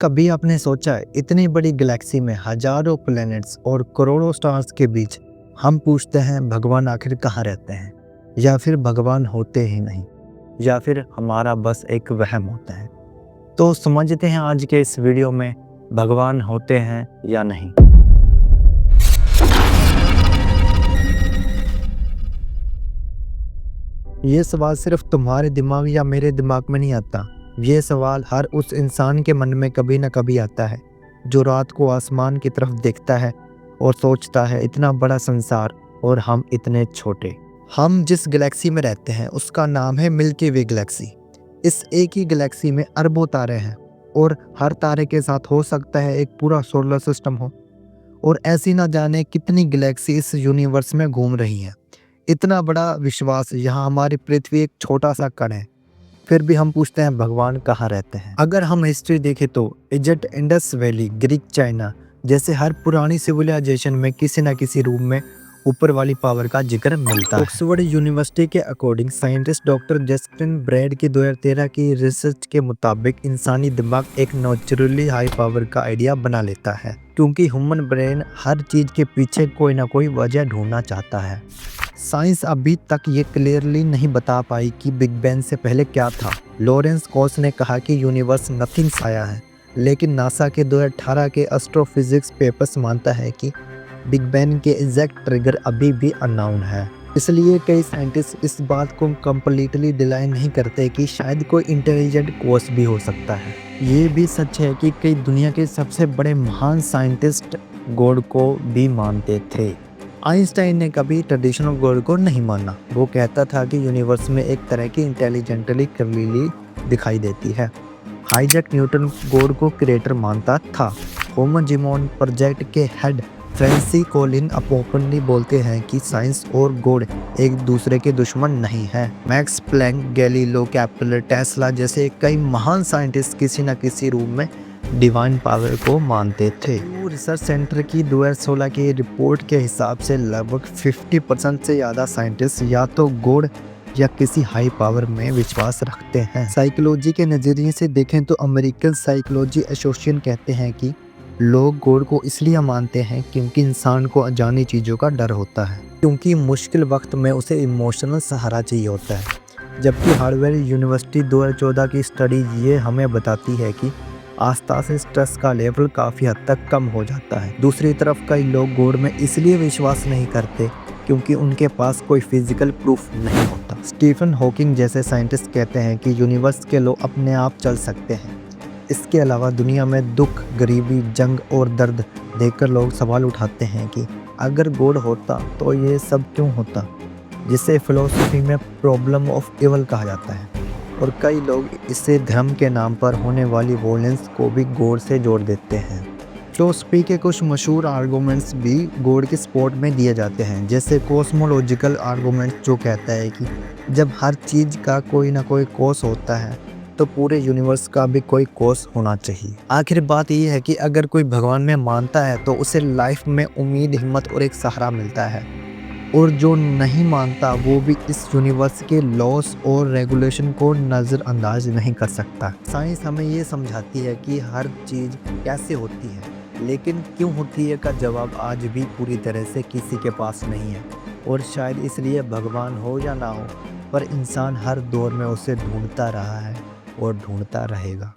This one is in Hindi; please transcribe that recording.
कभी आपने सोचा है इतनी बड़ी गैलेक्सी में हजारों प्लैनेट्स और करोड़ों स्टार्स के बीच हम पूछते हैं भगवान आखिर कहाँ रहते हैं, या फिर भगवान होते ही नहीं, या फिर हमारा बस एक वहम होता है। तो समझते हैं आज के इस वीडियो में भगवान होते हैं या नहीं। ये सवाल सिर्फ तुम्हारे दिमाग या मेरे दिमाग में नहीं आता। ये सवाल हर उस इंसान के मन में कभी ना कभी आता है जो रात को आसमान की तरफ देखता है और सोचता है इतना बड़ा संसार और हम इतने छोटे। हम जिस गैलेक्सी में रहते हैं उसका नाम है मिल्की वे गैलेक्सी। इस एक ही गैलेक्सी में अरबों तारे हैं और हर तारे के साथ हो सकता है एक पूरा सोलर सिस्टम हो, और ऐसी ना जाने कितनी गैलेक्सी इस यूनिवर्स में घूम रही हैं। इतना बड़ा विश्वास, यहाँ हमारी पृथ्वी एक छोटा सा कण है, फिर भी हम पूछते हैं भगवान कहाँ रहते हैं। अगर हम हिस्ट्री देखें तो Egypt, Indus valley, Greek, China जैसे हर पुरानी सिविलाइजेशन में किसी न किसी रूप में ऊपर वाली पावर का जिक्र मिलता है। ऑक्सफोर्ड यूनिवर्सिटी के according scientist doctor Justin Brad की 2013 की रिसर्च के मुताबिक इंसानी दिमाग एक नेचुरली हाई पावर का आइडिया बना लेता है, क्योंकि ह्यूमन ब्रेन हर चीज के पीछे कोई ना कोई वजह ढूंढना चाहता है। साइंस अभी तक ये क्लियरली नहीं बता पाई कि बिग बैंग से पहले क्या था। लॉरेंस कोस ने कहा कि यूनिवर्स नथिंग आया है, लेकिन नासा के 2018 के एस्ट्रोफिजिक्स पेपर्स मानता है कि बिग बैंग के एग्जैक्ट ट्रिगर अभी भी अननोन है। इसलिए कई साइंटिस्ट इस बात को कम्प्लीटली डिनाई नहीं करते कि शायद कोई इंटेलिजेंट कोस भी हो सकता है। ये भी सच है कि कई दुनिया के सबसे बड़े महान साइंटिस्ट गॉड को भी मानते थे। आइंस्टाइन ने कभी ट्रेडिशनल गॉड को नहीं माना। वो कहता था कि यूनिवर्स में एक तरह की इंटेलिजेंटली तब्दीली दिखाई देती है। आइजैक न्यूटन गॉड को क्रिएटर मानता था। होमो जिमोन प्रोजेक्ट के हेड फ्रेंसिस कोलिन ओपनली बोलते हैं कि साइंस और गॉड एक दूसरे के दुश्मन नहीं है। Max Planck, Galileo, Kepler, Tesla जैसे कई महान साइंटिस्ट किसी न किसी रूप में डिवाइन पावर को मानते थे। रिसर्च सेंटर की 2016 की रिपोर्ट के हिसाब से लगभग 50% से ज़्यादा साइंटिस्ट या तो गॉड या किसी हाई पावर में विश्वास रखते हैं। साइकोलॉजी के नज़रिए से देखें तो अमेरिकन साइकोलॉजी एसोसिएशन कहते हैं कि लोग गॉड को इसलिए मानते हैं क्योंकि इंसान को अनजानी चीज़ों का डर होता है, क्योंकि मुश्किल वक्त में उसे इमोशनल सहारा चाहिए होता है। जबकि हार्वर्ड यूनिवर्सिटी 2014 की स्टडी ये हमें बताती है कि आस्था से स्ट्रेस का लेवल काफ़ी हद तक कम हो जाता है। दूसरी तरफ कई लोग गॉड में इसलिए विश्वास नहीं करते क्योंकि उनके पास कोई फिजिकल प्रूफ नहीं होता। स्टीफन हॉकिंग जैसे साइंटिस्ट कहते हैं कि यूनिवर्स के लोग अपने आप चल सकते हैं। इसके अलावा दुनिया में दुख, गरीबी, जंग और दर्द देखकर लोग सवाल उठाते हैं कि अगर गॉड होता तो ये सब क्यों होता, जिसे फिलोसफी में प्रॉब्लम ऑफ इवल कहा जाता है। और कई लोग इसे धर्म के नाम पर होने वाली वॉयलेंस को भी गॉड से जोड़ देते हैं। फिलोसफी के कुछ मशहूर आर्गूमेंट्स भी गॉड के सपोर्ट में दिए जाते हैं, जैसे कॉस्मोलॉजिकल आर्गूमेंट जो कहता है कि जब हर चीज़ का कोई ना कोई कॉज होता है तो पूरे यूनिवर्स का भी कोई कॉज होना चाहिए। आखिर बात यह है कि अगर कोई भगवान में मानता है तो उसे लाइफ में उम्मीद, हिम्मत और एक सहारा मिलता है, और जो नहीं मानता वो भी इस यूनिवर्स के लॉस और रेगुलेशन को नज़रअंदाज नहीं कर सकता। साइंस हमें ये समझाती है कि हर चीज़ कैसे होती है, लेकिन क्यों होती है का जवाब आज भी पूरी तरह से किसी के पास नहीं है। और शायद इसलिए भगवान हो या ना हो, पर इंसान हर दौर में उसे ढूंढता रहा है और ढूंढता रहेगा।